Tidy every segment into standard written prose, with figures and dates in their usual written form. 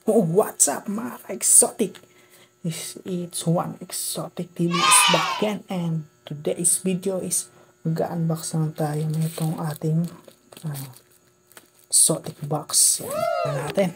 Oh, what's up mga ka-exotic? It's one exotic TV is back again, and today's video is mag-unbox lang tayo nitong ating exotic box. Yan natin.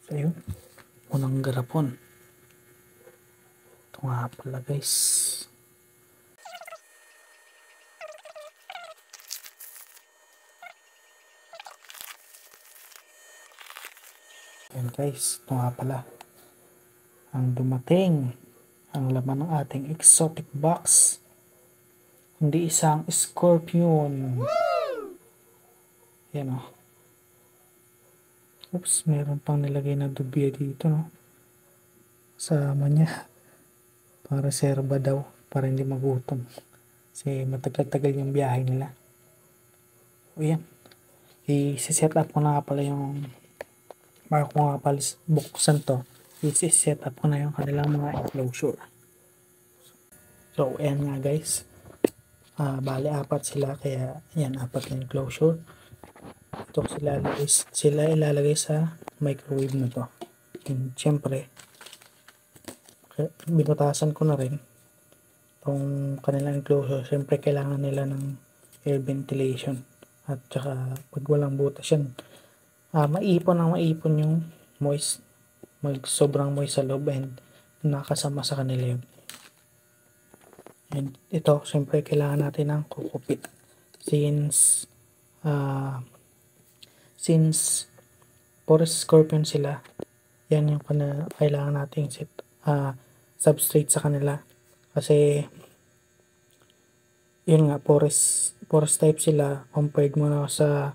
So yun, unang garapon. Ito nga pala guys. Ayan guys, ito nga pala ang dumating, ang laman ng ating exotic box. Hindi isang scorpion. Yan o. Oops, meron pang nilagay na dubya dito, no? Sama niya. Para serba daw, para hindi magutom. Kasi matagal-tagal yung biyahe nila. O yan. I-set up ko na nga pala yung bago ko nga pala buksan to. I-set up ko na yung kanilang mga enclosure. So, ayan nga guys. Bali, apat sila. Kaya, yan, apat na enclosure. Ito sila ilalagay sa microwave na to. And syempre, binutasan ko na rin itong kanilang enclosure. Syempre, kailangan nila ng air ventilation. At saka, pag walang butas yan, maipon yung moist. Sobrang moist sa loob and nakasama sa kanila yun. And ito, syempre, kailangan natin ng kukupit. Since forest scorpion sila, yan yung kailangan nating substrate sa kanila. Kasi yun nga, forest type sila compared sa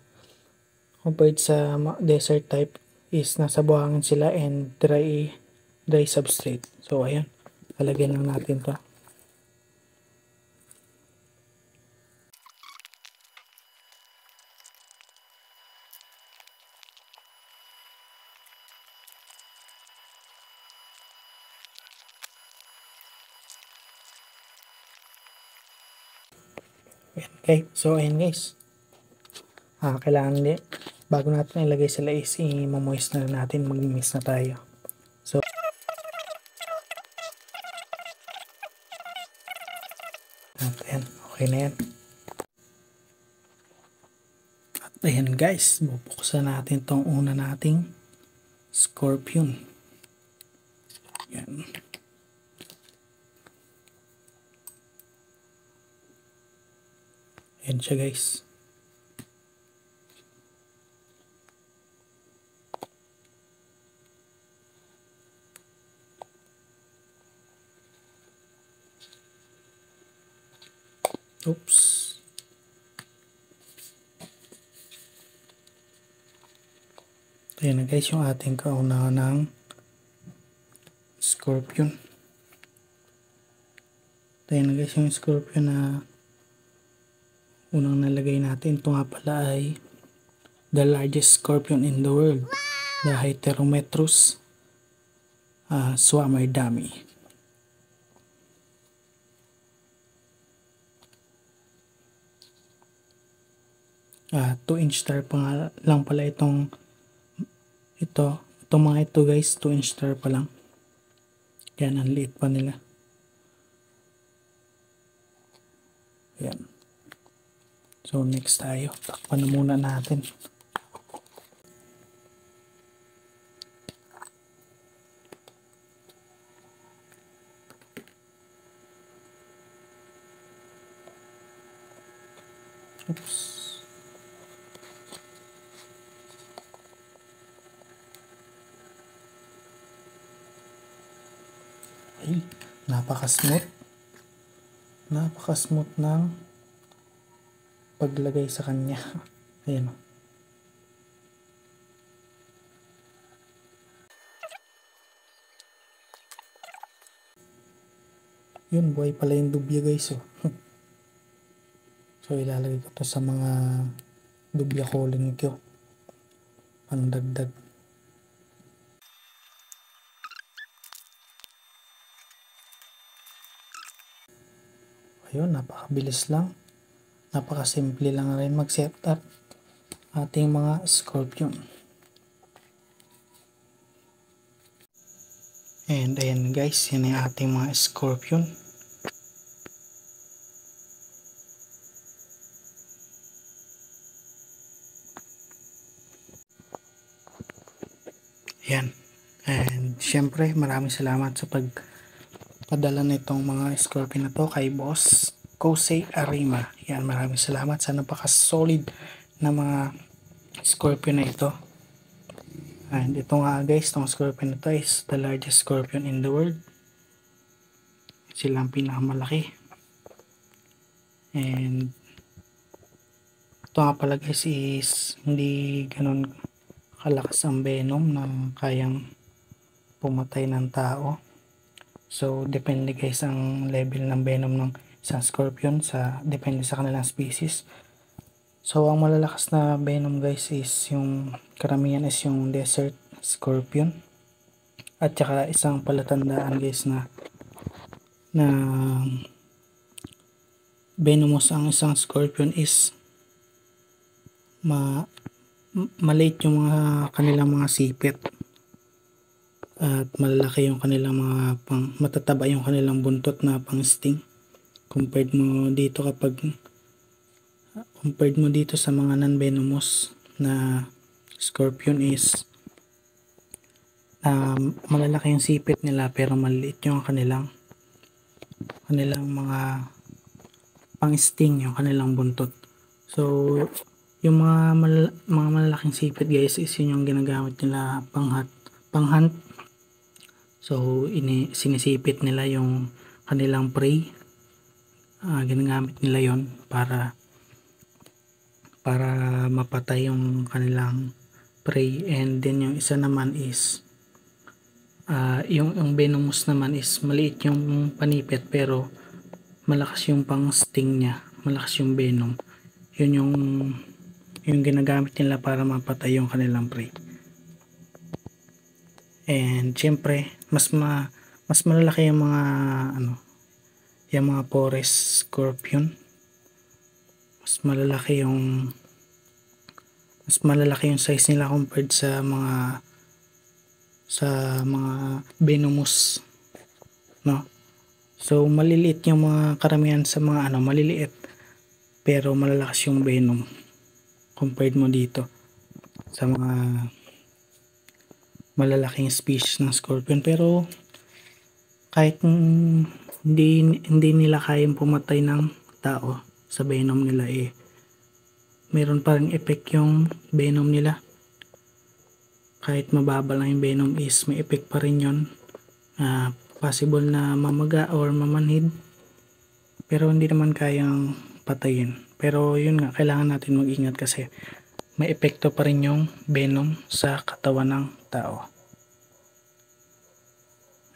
desert type is nasa buhangin sila and dry substrate. So ayan, lalagyan lang natin to. Okay, so ayan guys. Kailangan bago natin ilagay sila is i-moist na natin, mag-mix na tayo. So, at ayan, okay na yan. At ayan guys, bubuksan natin tong una nating scorpion. Yan. Ayan siya guys. Oops. Ayan na guys yung ating kaunahan ng scorpion. Ayan na guys yung scorpion na unang nalagay natin. Ito nga pala ay the largest scorpion in the world. The Heterometrus swammerdami. Ah, 2-inch star pa lang pala itong mga ito guys, 2-inch star pa lang. Yan, ang liit pa nila. Yan. So next tayo, takpan na muna natin. Oops. Ay, napaka-smooth ng paglagay sa kanya. Ayan. Yun, buhay pala yung dubya guys. So ilalagay ko to sa mga Dubya calling ko. Pandagdag. Ayun, napakabilis lang. Napakasimple lang rin mag-setup ating mga Scorpion. And ayan guys, yun ang ating mga Scorpion. Ayan. And syempre maraming salamat sa pagpadala nitong mga Scorpion na to kay Boss Kosei Arima. Yan, maraming salamat sa napaka-solid na mga Scorpion na ito. And ito nga guys, itong Scorpion na to is the largest Scorpion in the world. Silang pinakamalaki. And ito nga pala guys is hindi ganun kalakas ang venom na kayang pumatay ng tao. So depende guys ang level ng venom ng isang Scorpion depende sa kanilang species. So ang malalakas na venom guys is yung karamihan is yung desert Scorpion. At saka isang palatandaan guys na venomous ang isang Scorpion is maliit yung mga kanilang mga sipit at malalaki yung kanilang mga matataba yung kanilang buntot na pang sting compared mo dito sa mga non-venomous na Scorpion is malalaki yung sipit nila pero maliit yung kanilang mga pang sting yung kanilang buntot. So yung mga malalaking sipit guys is yun yung ginagamit nila pang hunt. So sinisipit nila yung kanilang prey. Ginagamit nila yon para mapatay yung kanilang prey. And then yung isa naman is yung venomous naman is maliit yung panipit pero malakas yung pang sting niya, malakas yung venom. Yun yung ginagamit nila para mapatay yung kanilang prey. And syempre mas malalaki yung mga yung mga forest Scorpion. Mas malalaki yung size nila compared sa mga venomous, no? So maliliit yung mga karamihan sa mga maliliit pero malalakas yung venom compared mo dito sa mga malalaking species ng Scorpion. Pero kahit hindi nila kayang pumatay ng tao sa venom nila, meron pa rin effect yung venom nila. Kahit mababa lang yung venom is may effect pa rin yun. Possible na mamaga or mamanhid pero hindi naman kayang patayin. Pero yun nga, kailangan natin mag-ingat kasi may epekto pa rin yung venom sa katawan ng tao.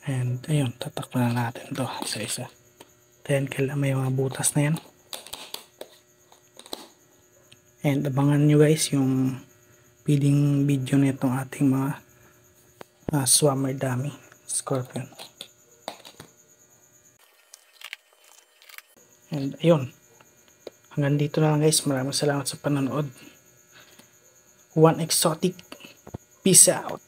And ayun, tatakpan na natin to isa-isa. Then may mga butas na yan. And abangan nyo guys yung feeding video nitong ating mga swammer dummy Scorpion. And ayun, hanggang dito na lang guys. Maraming salamat sa panonood. One Exotic, peace out.